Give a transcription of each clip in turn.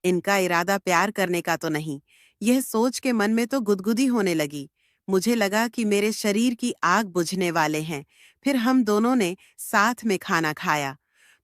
इनका इरादा प्यार करने का तो नहीं। यह सोच के मन में तो गुदगुदी होने लगी। मुझे लगा कि मेरे शरीर की आग बुझने वाले हैं। फिर हम दोनों ने साथ में खाना खाया।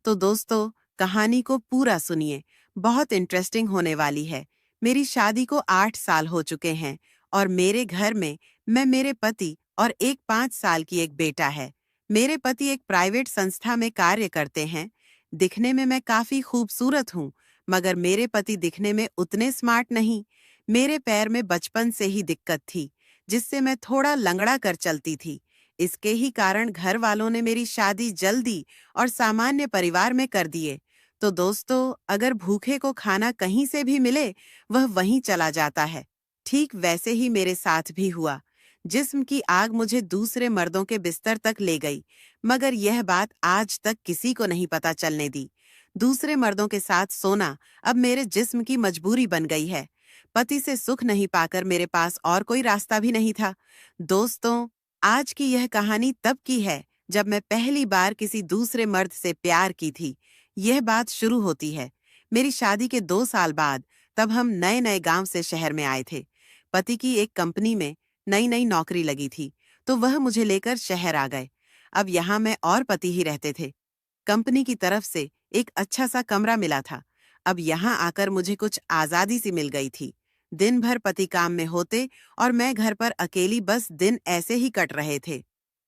तो दोस्तों, कहानी को पूरा सुनिए, बहुत इंटरेस्टिंग होने वाली है। मेरी शादी को 8 साल हो चुके हैं और मेरे घर में मैं, मेरे पति और एक 5 साल की एक बेटा है। मेरे पति एक प्राइवेट संस्था में कार्य करते हैं। दिखने में मैं काफी खूबसूरत हूँ, मगर मेरे पति दिखने में उतने स्मार्ट नहीं। मेरे पैर में बचपन से ही दिक्कत थी, जिससे मैं थोड़ा लंगड़ा कर चलती थी। इसके ही कारण घर वालों ने मेरी शादी जल्दी और सामान्य परिवार में कर दिए। तो दोस्तों, अगर भूखे को खाना कहीं से भी मिले, वह वहीं चला जाता है। ठीक वैसे ही मेरे साथ भी हुआ। जिस्म की आग मुझे दूसरे मर्दों के बिस्तर तक ले गई, मगर यह बात आज तक किसी को नहीं पता चलने दी। दूसरे मर्दों के साथ सोना अब मेरे जिस्म की मजबूरी बन गई है। पति से सुख नहीं पाकर मेरे पास और कोई रास्ता भी नहीं था। दोस्तों, आज की यह कहानी तब की है जब मैं पहली बार किसी दूसरे मर्द से प्यार की थी। यह बात शुरू होती है मेरी शादी के 2 साल बाद। तब हम नए नए गांव से शहर में आए थे। पति की एक कंपनी में नई नई नौकरी लगी थी, तो वह मुझे लेकर शहर आ गए। अब यहाँ मैं और पति ही रहते थे। कंपनी की तरफ से एक अच्छा सा कमरा मिला था। अब यहाँ आकर मुझे कुछ आज़ादी सी मिल गई थी। दिन भर पति काम में होते और मैं घर पर अकेली, बस दिन ऐसे ही कट रहे थे।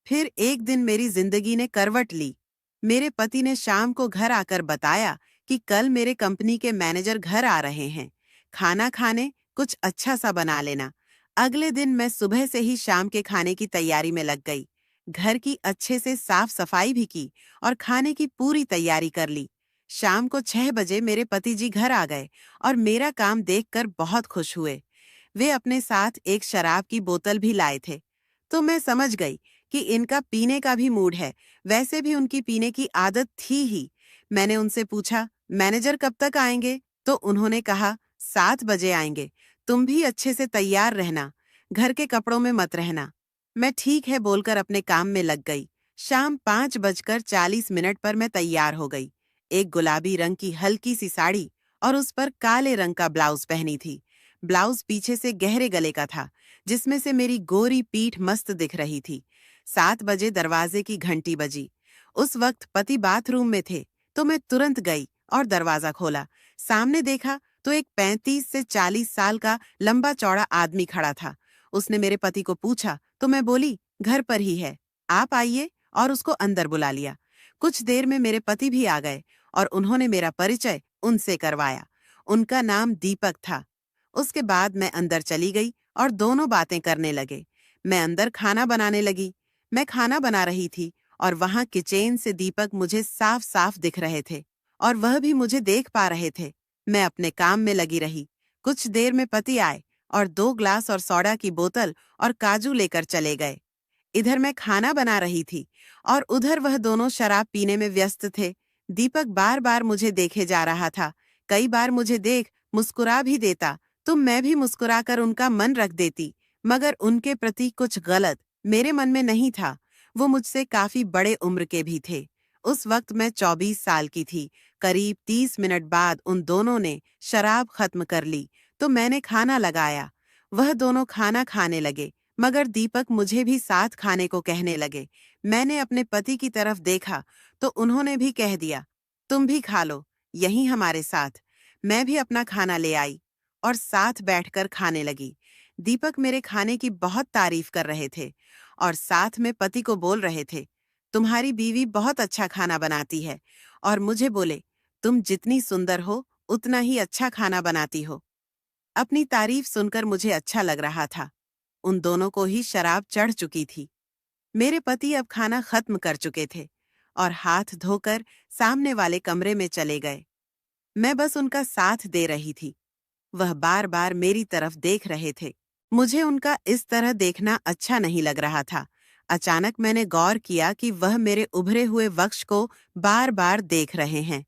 फिर एक दिन मेरी जिंदगी ने करवट ली। मेरे पति ने शाम को घर आकर बताया कि कल मेरे कंपनी के मैनेजर घर आ रहे हैं, खाना खाने कुछ अच्छा सा बना लेना। अगले दिन मैं सुबह से ही शाम के खाने की तैयारी में लग गई। घर की अच्छे से साफ सफाई भी की और खाने की पूरी तैयारी कर ली। शाम को 6 बजे मेरे पति जी घर आ गए और मेरा काम देखकर बहुत खुश हुए। वे अपने साथ एक शराब की बोतल भी लाए थे। तो मैं समझ गई कि इनका पीने का भी मूड है। वैसे भी उनकी पीने की आदत थी ही। मैंने उनसे पूछा, मैनेजर कब तक आएंगे? तो उन्होंने कहा, 7 बजे आएंगे। तुम भी अच्छे से तैयार रहना, घर के कपड़ों में मत रहना। मैं ठीक है बोलकर अपने काम में लग गई। शाम 5:40 पर मैं तैयार हो गई। एक गुलाबी रंग की हल्की सी साड़ी और उस पर काले रंग का ब्लाउज पहनी थी। ब्लाउज पीछे से गहरे गले का था, जिसमें से मेरी गोरी पीठ मस्त दिख रही थी। 7 बजे दरवाजे की घंटी बजी। उस वक्त पति बाथरूम में थे, तो मैं तुरंत गई और दरवाजा खोला। सामने देखा तो एक 35 से 40 साल का लंबा चौड़ा आदमी खड़ा था। उसने मेरे पति को पूछा, तो मैं बोली, घर पर ही है, आप आइए, और उसको अंदर बुला लिया। कुछ देर में मेरे पति भी आ गए और उन्होंने मेरा परिचय उनसे करवाया। उनका नाम दीपक था। उसके बाद मैं अंदर चली गई और दोनों बातें करने लगे। मैं अंदर खाना बनाने लगी। मैं खाना बना रही थी और वहां किचन से दीपक मुझे साफ साफ दिख रहे थे और वह भी मुझे देख पा रहे थे। मैं अपने काम में लगी रही। कुछ देर में पति आए और 2 ग्लास और सोडा की बोतल और काजू लेकर चले गए। इधर मैं खाना बना रही थी और उधर वह दोनों शराब पीने में व्यस्त थे। दीपक बार बार मुझे देखे जा रहा था। कई बार मुझे देख मुस्कुरा भी देता, तो मैं भी मुस्कुराकर उनका मन रख देती, मगर उनके प्रति कुछ गलत मेरे मन में नहीं था। वो मुझसे काफी बड़े उम्र के भी थे। उस वक्त मैं 24 साल की थी। करीब 30 मिनट बाद उन दोनों ने शराब खत्म कर ली, तो मैंने खाना लगाया। वह दोनों खाना खाने लगे, मगर दीपक मुझे भी साथ खाने को कहने लगे। मैंने अपने पति की तरफ देखा तो उन्होंने भी कह दिया, तुम भी खा लो, यहीं हमारे साथ। मैं भी अपना खाना ले आई और साथ बैठकर खाने लगी। दीपक मेरे खाने की बहुत तारीफ कर रहे थे और साथ में पति को बोल रहे थे, तुम्हारी बीवी बहुत अच्छा खाना बनाती है, और मुझे बोले, तुम जितनी सुंदर हो उतना ही अच्छा खाना बनाती हो। अपनी तारीफ सुनकर मुझे अच्छा लग रहा था। उन दोनों को ही शराब चढ़ चुकी थी। मेरे पति अब खाना खत्म कर चुके थे और हाथ धोकर सामने वाले कमरे में चले गए। मैं बस उनका साथ दे रही थी। वह बार बार मेरी तरफ देख रहे थे। मुझे उनका इस तरह देखना अच्छा नहीं लग रहा था। अचानक मैंने गौर किया कि वह मेरे उभरे हुए वक्ष को बार बार देख रहे हैं।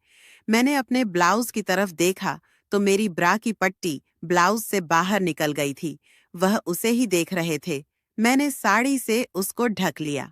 मैंने अपने ब्लाउज की तरफ देखा तो मेरी ब्रा की पट्टी ब्लाउज से बाहर निकल गई थी। वह उसे ही देख रहे थे। मैंने साड़ी से उसको ढक लिया।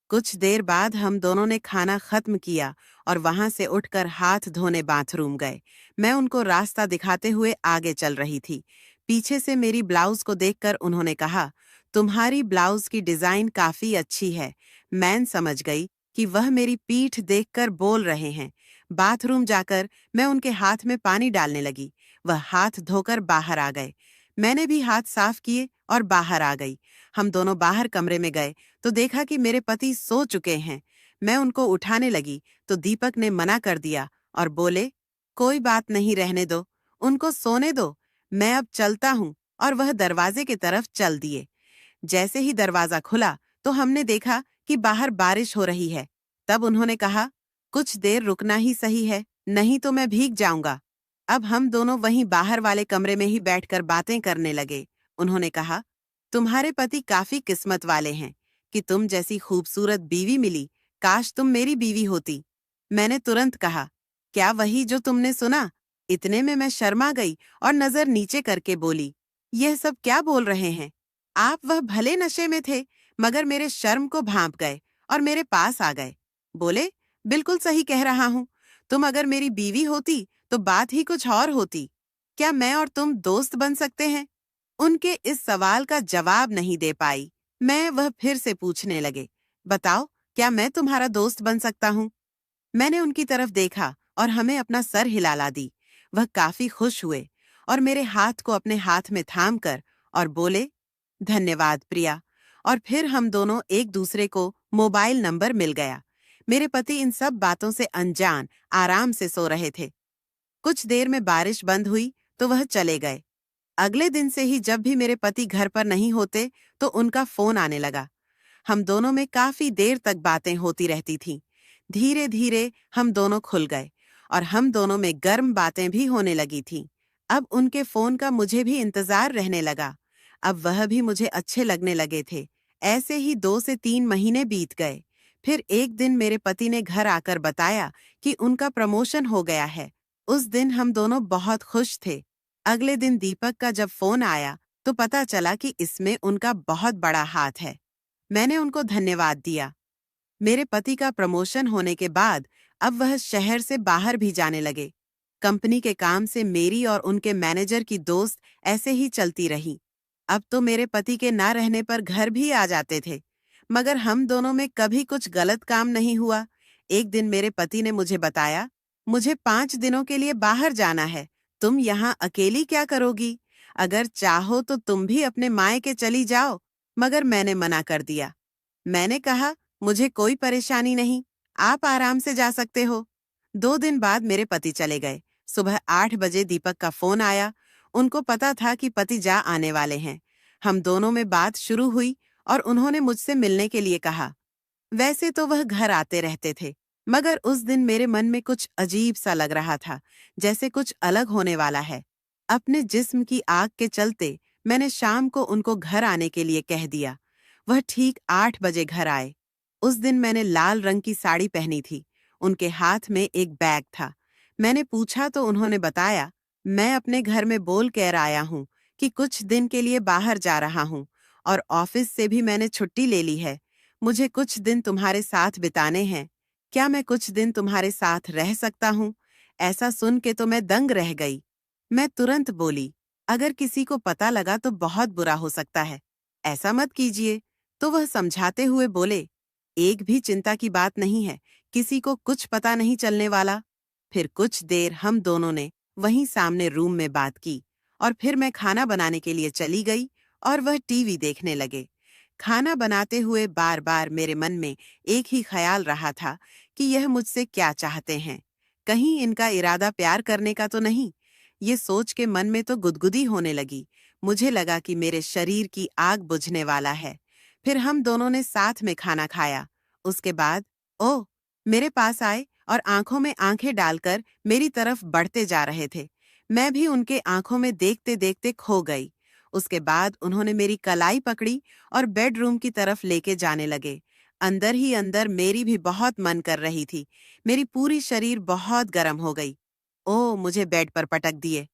कुछ देर बाद हम दोनों ने खाना खत्म किया और वहां से उठकर हाथ धोने बाथरूम गए। मैं उनको रास्ता दिखाते हुए आगे चल रही थी। पीछे से मेरी ब्लाउज को देखकर उन्होंने कहा, तुम्हारी ब्लाउज की डिजाइन काफी अच्छी है। मैं समझ गई कि वह मेरी पीठ देखकर बोल रहे हैं। बाथरूम जाकर मैं उनके हाथ में पानी डालने लगी। वह हाथ धोकर बाहर आ गए। मैंने भी हाथ साफ किए और बाहर आ गई। हम दोनों बाहर कमरे में गए तो देखा कि मेरे पति सो चुके हैं। मैं उनको उठाने लगी तो दीपक ने मना कर दिया और बोले, कोई बात नहीं, रहने दो, उनको सोने दो, मैं अब चलता हूँ। और वह दरवाजे की तरफ चल दिए। जैसे ही दरवाजा खुला तो हमने देखा कि बाहर बारिश हो रही है। तब उन्होंने कहा, कुछ देर रुकना ही सही है, नहीं तो मैं भीग जाऊंगा। अब हम दोनों वहीं बाहर वाले कमरे में ही बैठकर बातें करने लगे। उन्होंने कहा, तुम्हारे पति काफी किस्मत वाले हैं कि तुम जैसी खूबसूरत बीवी मिली। काश तुम मेरी बीवी होती। मैंने तुरंत कहा, क्या वही जो तुमने सुना? इतने में मैं शर्मा गई और नजर नीचे करके बोली, यह सब क्या बोल रहे हैं आप? वह भले नशे में थे मगर मेरे शर्म को भांप गए और मेरे पास आ गए। बोले, बिल्कुल सही कह रहा हूं, तुम अगर मेरी बीवी होती तो बात ही कुछ और होती। क्या मैं और तुम दोस्त बन सकते हैं? उनके इस सवाल का जवाब नहीं दे पाई। वह फिर से पूछने लगे, बताओ, क्या मैं तुम्हारा दोस्त बन सकता हूँ? मैंने उनकी तरफ देखा और हमें अपना सर हिला दी। वह काफी खुश हुए और मेरे हाथ को अपने हाथ में थाम कर और बोले, धन्यवाद प्रिया। और फिर हम दोनों एक दूसरे को मोबाइल नंबर मिल गया। मेरे पति इन सब बातों से अनजान आराम से सो रहे थे। कुछ देर में बारिश बंद हुई तो वह चले गए। अगले दिन से ही जब भी मेरे पति घर पर नहीं होते तो उनका फोन आने लगा। हम दोनों में काफी देर तक बातें होती रहती थीं। धीरे धीरे हम दोनों खुल गए और हम दोनों में गर्म बातें भी होने लगी थीं। अब उनके फोन का मुझे भी इंतजार रहने लगा। अब वह भी मुझे अच्छे लगने लगे थे। ऐसे ही 2 से 3 महीने बीत गए। फिर एक दिन मेरे पति ने घर आकर बताया कि उनका प्रमोशन हो गया है। उस दिन हम दोनों बहुत खुश थे। अगले दिन दीपक का जब फोन आया तो पता चला कि इसमें उनका बहुत बड़ा हाथ है। मैंने उनको धन्यवाद दिया। मेरे पति का प्रमोशन होने के बाद अब वह शहर से बाहर भी जाने लगे। कंपनी के काम से मेरी और उनके मैनेजर की दोस्त ऐसे ही चलती रही। अब तो मेरे पति के ना रहने पर घर भी आ जाते थे, मगर हम दोनों में कभी कुछ गलत काम नहीं हुआ। एक दिन मेरे पति ने मुझे बताया, मुझे 5 दिनों के लिए बाहर जाना है, तुम यहाँ अकेली क्या करोगी? अगर चाहो तो तुम भी अपने मायके चली जाओ। मगर मैंने मना कर दिया। मैंने कहा, मुझे कोई परेशानी नहीं, आप आराम से जा सकते हो। 2 दिन बाद मेरे पति चले गए। सुबह 8 बजे दीपक का फोन आया। उनको पता था कि पति जा आने वाले हैं। हम दोनों में बात शुरू हुई और उन्होंने मुझसे मिलने के लिए कहा। वैसे तो वह घर आते रहते थे, मगर उस दिन मेरे मन में कुछ अजीब सा लग रहा था, जैसे कुछ अलग होने वाला है। अपने जिस्म की आग के चलते मैंने शाम को उनको घर आने के लिए कह दिया। वह ठीक 8 बजे घर आए। उस दिन मैंने लाल रंग की साड़ी पहनी थी। उनके हाथ में एक बैग था। मैंने पूछा तो उन्होंने बताया, मैं अपने घर में बोल कर आया हूँ कि कुछ दिन के लिए बाहर जा रहा हूँ और ऑफिस से भी मैंने छुट्टी ले ली है। मुझे कुछ दिन तुम्हारे साथ बिताने हैं। क्या मैं कुछ दिन तुम्हारे साथ रह सकता हूँ? ऐसा सुन के तो मैं दंग रह गई। मैं तुरंत बोली, अगर किसी को पता लगा तो बहुत बुरा हो सकता है, ऐसा मत कीजिए। तो वह समझाते हुए बोले, एक भी चिंता की बात नहीं है, किसी को कुछ पता नहीं चलने वाला। फिर कुछ देर हम दोनों ने वहीं सामने रूम में बात की और फिर मैं खाना बनाने के लिए चली गई और वह टीवी देखने लगे। खाना बनाते हुए बार बार मेरे मन में एक ही ख्याल रहा था कि यह मुझसे क्या चाहते हैं। कहीं इनका इरादा प्यार करने का तो नहीं? ये सोच के मन में तो गुदगुदी होने लगी। मुझे लगा कि मेरे शरीर की आग बुझने वाला है। फिर हम दोनों ने साथ में खाना खाया। उसके बाद ओह, मेरे पास आए और आंखों में आंखें डालकर मेरी तरफ बढ़ते जा रहे थे। मैं भी उनके आंखों में देखते देखते खो गई। उसके बाद उन्होंने मेरी कलाई पकड़ी और बेडरूम की तरफ लेके जाने लगे। अंदर ही अंदर मेरी भी बहुत मन कर रही थी। मेरी पूरी शरीर बहुत गर्म हो गई। ओह, मुझे बेड पर पटक दिए।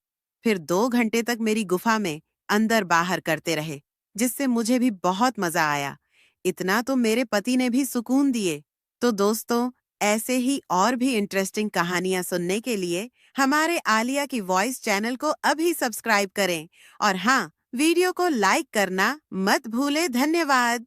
फिर 2 घंटे तक मेरी गुफा में अंदर बाहर करते रहे, जिससे मुझे भी बहुत मजा आया। इतना तो मेरे पति ने भी सुकून दिए। तो दोस्तों, ऐसे ही और भी इंटरेस्टिंग कहानियां सुनने के लिए हमारे आलिया की वॉइस चैनल को अभी सब्सक्राइब करें और हाँ, वीडियो को लाइक करना मत भूलें। धन्यवाद।